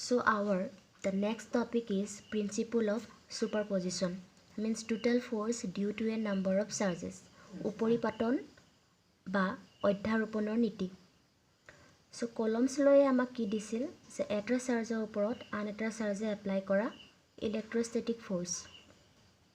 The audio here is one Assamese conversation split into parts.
So the next topic is principle of superposition, means total force due to a number of charges. উপৰিপাতন বা অধ্যাৰোপণৰ নীতি. So columns লয়ে আমাক কি দিছিল যে এটা চাৰ্জৰ ওপৰত আন এটা চাৰ্জে এপ্লাই কৰা electrostatic force.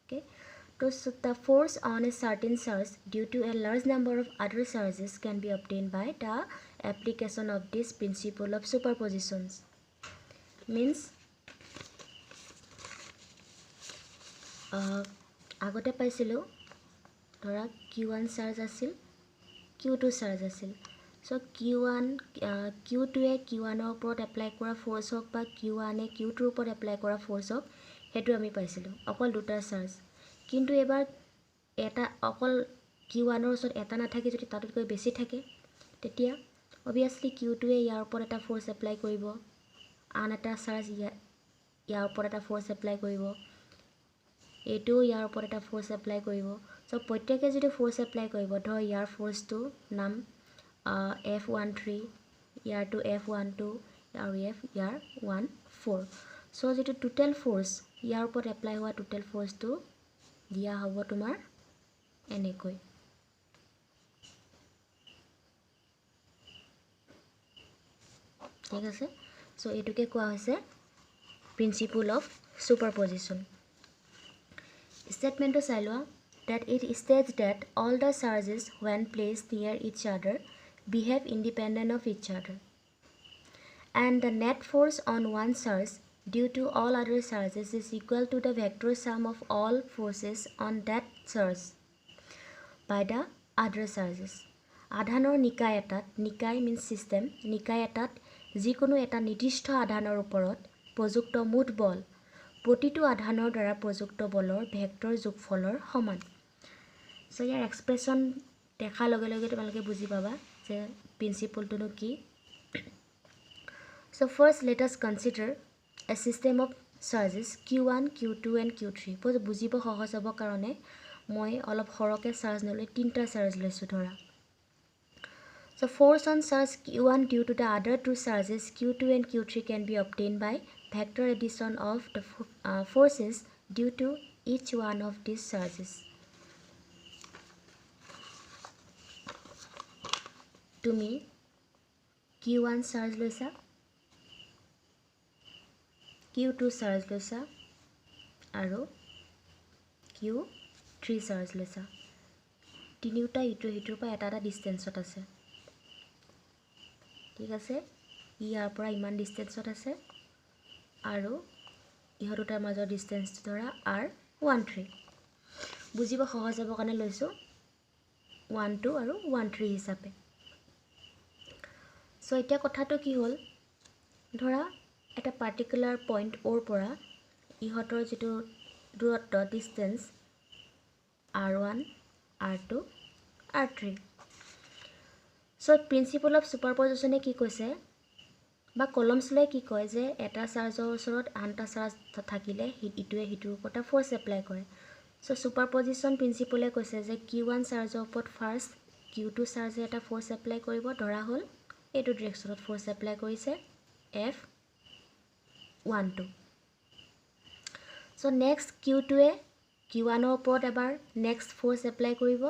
Okay, so the force on a certain charge due to a large number of other charges can be obtained by the application of this principle of superpositions. Means আগতে পাইছিলোঁ ধৰা Q1 চাৰ্জ আছিল Q2 চাৰ্জ আছিল. So Q2 Q1 ৰ ওপৰত এপ্লাই কৰা ফ'ৰ্চ হওক বা Q1 Q2 ৰ ওপৰত এপ্লাই কৰা ফ'ৰ্চ হওক সেইটো আমি পাইছিলোঁ অকল দুটা চাৰ্জ. কিন্তু এবাৰ এটা অকল Q1 ৰ ওচৰত এটা নাথাকি যদি তাতকৈ বেছি থাকে তেতিয়া অবভিয়াছলি Q2 ইয়াৰ ওপৰত এটা ফ'ৰ্চ এপ্লাই কৰিব, আন এটা চাৰ্জ ইয়াৰ ওপৰত এটা ফ'ৰ্চ এপ্লাই কৰিব, এইটোও ইয়াৰ ওপৰত এটা ফ'ৰ্চ এপ্লাই কৰিব. চ' প্ৰত্যেকে যদি ফ'ৰ্চ এপ্লাই কৰিব ধৰ ইয়াৰ ফ'ৰ্চটো নাম F13, ইয়াৰটো F12 আৰু ইয়াৰ 14. চ' যিটো টোটেল ফ'ৰ্চ ইয়াৰ ওপৰত এপ্লাই হোৱা টোটেল ফ'ৰ্চটো দিয়া হ'ব তোমাৰ এনেকৈ. ঠিক আছে. চ' এইটোকে কোৱা হৈছে প্ৰিন্সিপল অফ সুপাৰপজিশ্যন. Statement চাই লোৱা that it states that all the charges when placed near each other behave independent of each other and the net force on one charge due to all other charges is equal to the vector sum of all forces on that charge by the other charges. আধানৰ নিকায় এটাত, নিকায় means system, নিকায় এটাত যিকোনো এটা নিৰ্দিষ্ট আধানৰ ওপৰত প্ৰযুক্ত মুঠ বল প্ৰতিটো আধানৰ দ্বাৰা প্ৰযুক্ত বলৰ ভেক্টৰ যোগফলৰ সমান. So ইয়াৰ এক্সপ্ৰেছন দেখাৰ লগে লগে তোমালোকে বুজি পাবা যে প্ৰিন্সিপলটোনো কি. So first let us consider a system of charges Q1, Q2 and Q3. বুজিব সহজ হ'ব কাৰণে মই অলপ সৰহকৈ চাৰ্জ নলৈ তিনিটা চাৰ্জ লৈছোঁ ধৰা. So force on charge Q1 due to the other two charges Q2 and Q3 can be obtained by vector addition of the forces due to each one of these charges. তুমি Q1 চাৰ্জ লৈছা, Q2 চাৰ্জ লৈছা আৰু Q3 চাৰ্জ লৈছা. তিনিওটা ইটোৰ সিটোৰ পৰা এটা এটা ডিষ্টেঞ্চত আছে. ঠিক আছে, ইয়াৰ পৰা ইমান ডিষ্টেঞ্চত আছে আৰু ইহঁত দুটাৰ মাজৰ ডিষ্টেঞ্চটো ধৰা R13. বুজিব সহজ হ'ব কাৰণে লৈছোঁ 12 আৰু 13 হিচাপে. চ' এতিয়া কথাটো কি হ'ল ধৰা এটা পাৰ্টিকুলাৰ পইণ্ট অ'ৰ পৰা ইহঁতৰ যিটো দূৰত্ব distance R1, R2, R3. So' principle of সুপাৰপজিশ্যনে কি কৈছে বা কলমছ লৈ কি কয় যে এটা চাৰ্জৰ ওচৰত আন এটা চাৰ্জ থাকিলে ইটোৱে সিটোৰ ওপৰত ফ'ৰ্চ এপ্লাই কৰে. চ' সুপাৰপজিশ্যন প্ৰিন্সিপলে কৈছে যে Q1 চাৰ্জৰ ওপৰত ফাৰ্ষ্ট Q2 চাৰ্জে এটা ফ'ৰ্চ এপ্লাই কৰিব. ধৰা হ'ল এইটো ডিৰেকশ্যনত ফ'ৰ্চ এপ্লাই কৰিছে F12. চ' নেক্সট Q2 Q1 ৰ ওপৰত এবাৰ নেক্সট ফ'ৰ্চ এপ্লাই কৰিব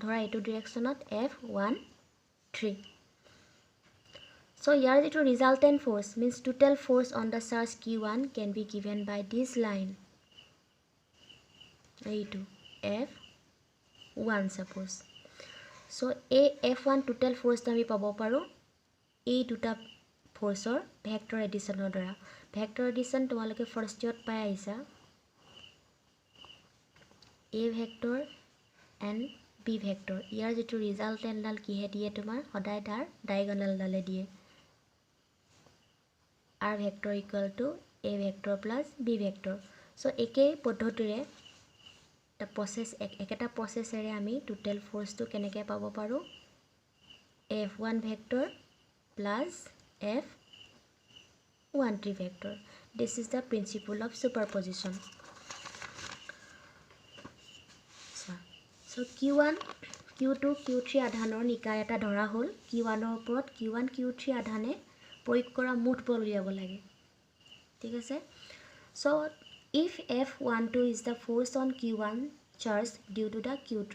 ধৰা এইটো ডিৰেকশ্যনত F13. So here the resultant force means total force on the charge Q1 can be given by this line. A2 F1 suppose. So a F1 total force আমি পাব পাৰো এই দুটা ফোৰ্সৰ ভেক্টৰ এডিশনৰ দ্বাৰা. ভেক্টৰ এডিশন তোমালোকে ফাৰ্ষ্ট ইয়াৰত পাই আহিছা. A vector and B vector. ইয়াৰ যেটো ৰিজাল্টেন্ট ডাল কিহে দিয়ে তোমাৰ সদায় তাৰ ডায়াগোনাল ডালে দিয়ে. R vector equal to A vector plus B vector. So একেই পদ্ধতিৰে এটা প্ৰসেস একেটা প্ৰসেসৰে আমি টোটাল ফোৰ্সটো কেনেকৈ পাব পাৰো F1 vector plus F13 vector. This is the principle of superposition. So Q1, Q2, Q3 আধানৰ নিকায় এটা ধৰা হ'ল Q1 ৰ ওপৰত Q1, Q3 আধানে প্ৰয়োগ কৰা মুঠ বল উলিয়াব লাগে. ঠিক আছে so if F12 is the force on Q1 charge due to the Q2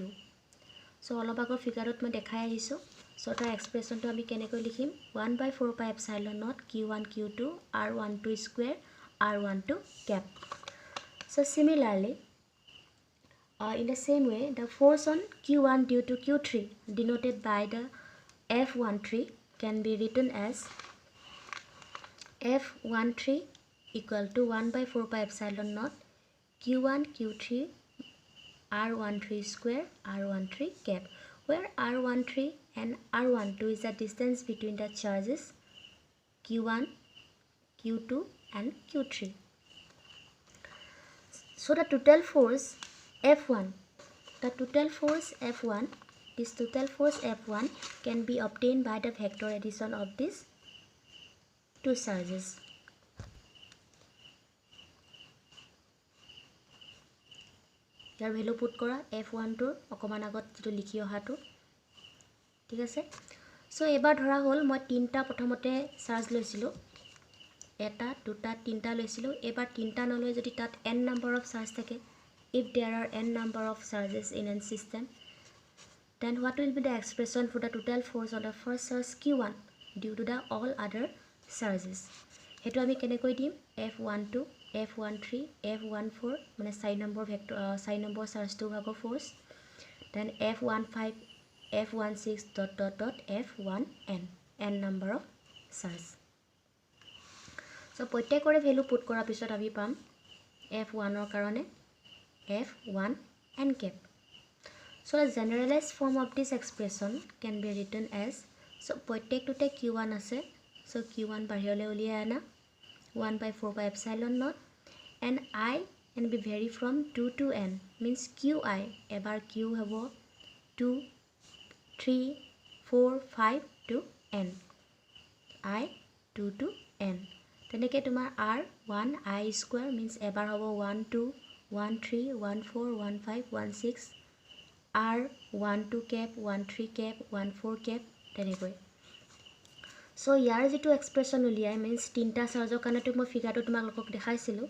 so অলপ আগৰ ফিগাৰত মই দেখাই আহিছো so তাৰ এক্সপ্ৰেছনটো আমি কেনেকৈ লিখিম 1/4 pi epsilon naught Q1 Q2 R12 square R12 cap so similarly in the same way the force on Q1 due to Q3 denoted by the F13 can be written as F13 equal to 1/4 pi epsilon naught Q1 Q3 R13 square R13 cap where R13 and R12 is the distance between the charges Q1 Q2 and Q3 so the total force F1 this total force F1 can be obtained by the vector addition of these two charges year value put কৰা F1 টোৰ অকমান আগত যেটো লিখি অহাটো ঠিক আছে সো এবাৰ ধৰা হল মই তিনটা প্ৰথমতে চাৰ্জ লৈছিলো এটা দুটা তিনটা লৈছিলো এবাৰ তিনটা নলৈ যদি তাত n number of charge থাকে if there are n number of charges in a system then what will be the expression for the total force on the first charge Q1 due to the all other charges হেতু আমি কেনেকৈ দিম F12 F13 F14 মানে sign number vector sign number charge two ভাগৰ force then F15 F16 dot F1n n number of charge so প্ৰত্যেকৰে ভ্যালু পুট কৰাৰ পিছত আমি পাম F1 ৰ কাৰণে F1 n cap so a generalized form of this expression can be written as so প্ৰত্যেকটোতে Q1 আছে so Q1 বাহিৰলৈ উলিয়াই আনা 1/4 pi epsilon naught and I can be vary from 2 to n means Qi ebar Q habo 2 3 4 5 to n I 2 to n teneke tumar R1 I square means ebar habo 1 2 1 3 1 4 1 5 1 6 R12 cap 1 3 cap 1 4 cap tenekoi so ইয়াৰ যেটো এক্সপ্ৰেছন উলিয়াই মিন্স তিনটা চাৰ্জৰ কাৰণে মই ফিগাৰটো তোমালোকক দেখাইছিলো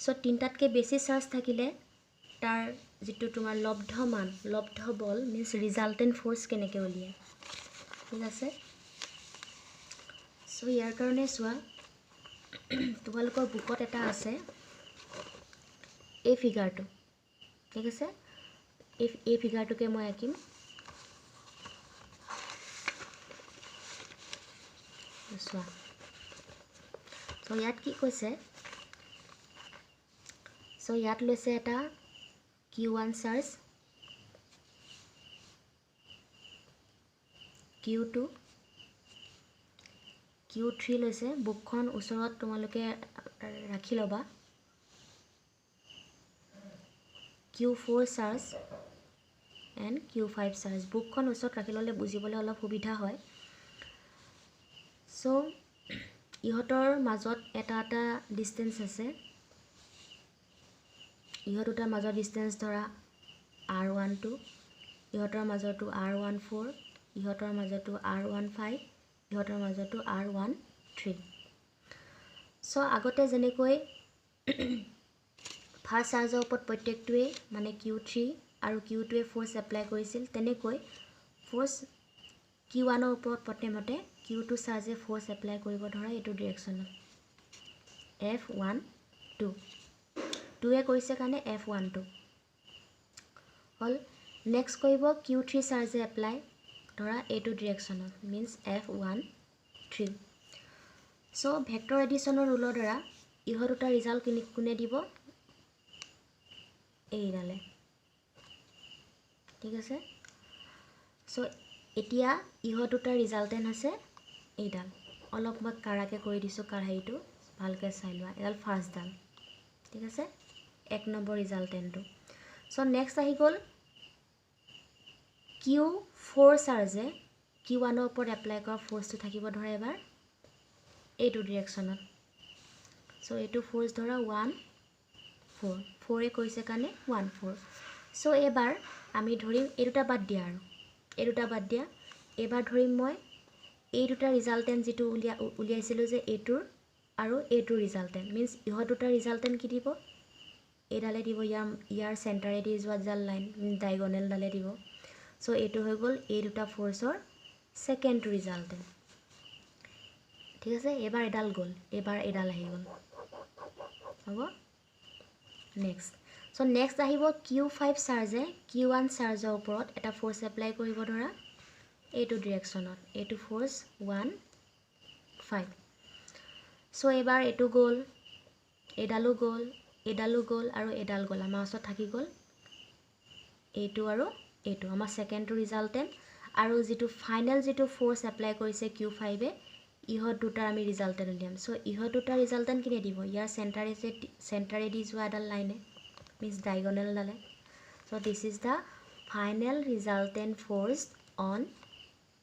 সো তিনটাতকে বেছি চাৰ্জ থাকিলে তাৰ যেটো তোমাৰ লব্ধ বল মিন্স ৰিজাল্টেন্ট ফোৰ্স কেনেকে উলিয়াই ঠিক আছে সো ইয়াৰ কাৰণে সোৱা তোমালোকৰ বুকত এটা আছে এই ফিগাৰটো ঠিক আছে এই ফিগাৰটোকে মই আঁকিম so ইয়াত কি কৈছে so ইয়াত লৈছে এটা Q1 চাৰ্জ Q2 Q3 লৈছে বুকখন ওচৰত তোমালোকে ৰাখি লবা Q4 charge and Q5 charge বুকখন ওচৰত ৰাখি ললে বুজিবলৈ অলপ সুবিধা হয় so ইহতৰ মাজত এটা ডিসটেন্স আছে ইহতোটাৰ মাজৰ ডিসটেন্স ধৰা R12 ইহতৰ মাজৰটো R14 ইহতৰ মাজৰটো R15 ইহতৰ মাজৰটো R13 so আগতে যেনেকৈ ফাৰ্স্ট চাৰ্জৰ ওপৰত প্ৰত্যেকটোৱে মানে Q3 আৰু Q2 এ ফোৰ্স এপ্লাই কৰিছিল তেনেকৈ ফোৰ্স Q1 ৰ ওপৰত প্ৰথমতে Q2 চাৰ্জে ফোৰ্স এপ্লাই কৰিব ধৰা এটো ডাইৰেকশনত F12 2 এ কৰিছে কাৰণে F12 হল নেক্সট কৰিব Q3 চাৰ্জে এপ্লাই ধৰা এটো ডাইৰেকশনত মিন্স F13 সো ভেক্টৰ এডিশনৰ ৰুলৰ দ্বাৰা ইহতোটা ৰিজাল্ট কোনে দিব এইডালে ঠিক আছে সো এতিয়া ইহতোটা ৰিজাল্টেন্ট আছে এইডাল অলপ মই কাৰাকে কৰি দিছো কাৰহাইটো ভালকে চাই লোৱা এডাল ফাৰ্স্ট ডাল ঠিক আছে এক নম্বৰ ৰিজাল্টেন্টটো সো নেক্সট আহি গল Q4 চাৰ্জে Q1 ৰ ওপৰত এপ্লাই কৰা ফোৰ্সটো থাকিব ধৰা এবাৰ এইটো ডাইৰেকশনত সো এইটো ফোৰ্স ধৰা 1 4 4 এ কৈছে কাৰণে 1 4 সো এবাৰ আমি ধৰিম এই দুটা বাদ দিয়া আৰু এই দুটা বাদ দিয়া এবাৰ ধৰিম মই এই দুটা ৰিজাল্টেন্ট যেটো উলিয়াইছিলো যে এইটোৰ আৰু এইটো ৰিজাল্টেণ্ট মিনছ ইহঁত দুটা ৰিজাল্টেণ্ট কি দিব এইডালে দিব ইয়াৰ চেণ্টাৰেদি যোৱা ডাল লাইন ডাইগনেলডালে দিব চ' এইটো হৈ গ'ল এই দুটা ফ'ৰ্চৰ ছেকেণ্ড ৰিজাল্টেণ্ট ঠিক আছে এবাৰ এডাল গ'ল এবাৰ এডাল আহি গ'ল হ'ব নেক্সট চ' নেক্সট আহিব Q5 চাৰ্জে Q1 চাৰ্জৰ ওপৰত এটা ফ'ৰ্চ এপ্লাই কৰিব ধৰা এইটো ডিৰেকশ্যনত এইটো ফ'ৰ্চ 1 5 চ' এইবাৰ এইটো গ'ল এডালো গ'ল আৰু এডাল গ'ল আমাৰ ওচৰত থাকি গ'ল এইটো আৰু এইটো আমাৰ ছেকেণ্ডটো ৰিজাল্টেণ্ট আৰু যিটো ফাইনেল যিটো ফ'ৰ্চ এপ্লাই কৰিছে Q5এ ইহঁত দুটাৰ আমি ৰিজাল্টেণ্ট উলিয়াম চ' ইহঁত দুটাৰ ৰিজাল্টেণ্ট কিনে দিব ইয়াৰ চেণ্টাৰেদি যোৱা এডাল লাইনে মিনছ ডাইগনেলডালে so' this is the final resultant force on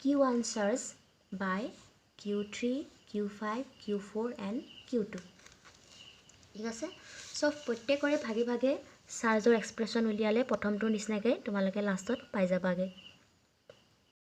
Q1 charge by Q3 Q5 Q4 and Q2 ঠিক আছে চ' প্ৰত্যেকৰে ভাগে ভাগে চাৰ্জৰ এক্সপ্ৰেশ্যন উলিয়ালে প্ৰথমটোৰ নিচিনাকৈ তোমালোকে লাষ্টত পাই যাবাগৈ